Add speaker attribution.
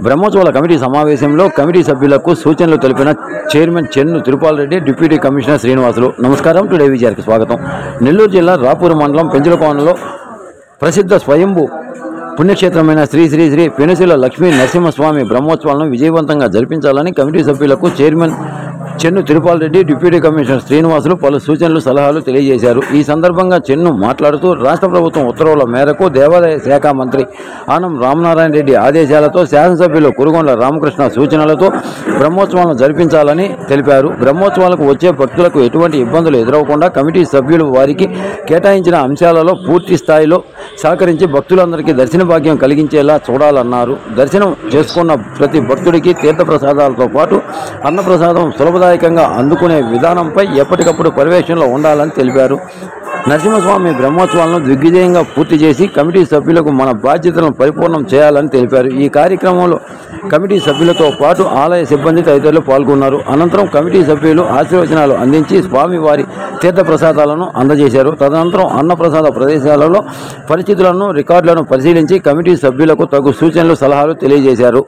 Speaker 1: బ్రహ్మోత్సవాల కమిటీ సమావేశంలో కమిటీ సభ్యులకు సూచనలు తెలిపిన chairman Chennu Tirupal Reddy, deputy commissioner Srinivasulu. నమస్కారం. టుడే విజయానికి స్వాగతం. నెల్లూరు జిల్లా రాపూరు మండలం పెంచులకోనలో ప్రసిద్ధ స్వయంభూ పుణ్యక్షేత్రమైన శ్రీ శ్రీ శ్రీ పెనుసిల లక్ష్మీ నరసింహస్వామి బ్రహ్మోత్సవాలను విజయవంతంగా జరిపించాలని కమిటీ సభ్యులకు chairman Chennu Tirupal Reddy, deputy commissioner Srinivasulu పలు సూచనలు, సలహాలు తెలియజేశారు. ఈ సందర్భంగా చెన్ను మాట్లాడుతూ రాష్ట్ర ప్రభుత్వం ఉత్తర్వుల మేరకు దేవాదాయ శాఖ మంత్రి ఆనం రామనారాయణ రెడ్డి ఆదేశాలతో శాసనసభ్యులు కురుగొండ్ల రామకృష్ణ సూచనలతో బ్రహ్మోత్సవాలను జరిపించాలని తెలిపారు. బ్రహ్మోత్సవాలకు వచ్చే భక్తులకు ఎటువంటి ఇబ్బందులు ఎదురవకుండా కమిటీ సభ్యులు వారికి కేటాయించిన అంశాలలో పూర్తి స్థాయిలో సహకరించి భక్తులందరికీ దర్శన భాగ్యం కలిగించేలా చూడాలన్నారు. దర్శనం చేసుకున్న ప్రతి భక్తుడికి తీర్థప్రసాదాలతో పాటు అన్నప్రసాదం సులభదాయకంగా అందుకునే విధానంపై ఎప్పటికప్పుడు పర్యవేక్షణలో ఉండాలని తెలిపారు. నరసింహస్వామి బ్రహ్మోత్సవాలను దిగ్విజయంగా పూర్తి చేసి కమిటీ సభ్యులకు మన బాధ్యతలను పరిపూర్ణం చేయాలని తెలిపారు. ఈ కార్యక్రమంలో కమిటీ సభ్యులతో పాటు ఆలయ సిబ్బంది తదితరులు పాల్గొన్నారు. అనంతరం కమిటీ సభ్యులు ఆశీర్వచనాలు అందించి స్వామివారి తీర్థప్రసాదాలను అందజేశారు. తదనంతరం అన్నప్రసాద ప్రదేశాలలో పరిస్థితులను, రికార్డులను పరిశీలించి కమిటీ సభ్యులకు తగు సూచనలు, సలహాలు తెలియజేశారు.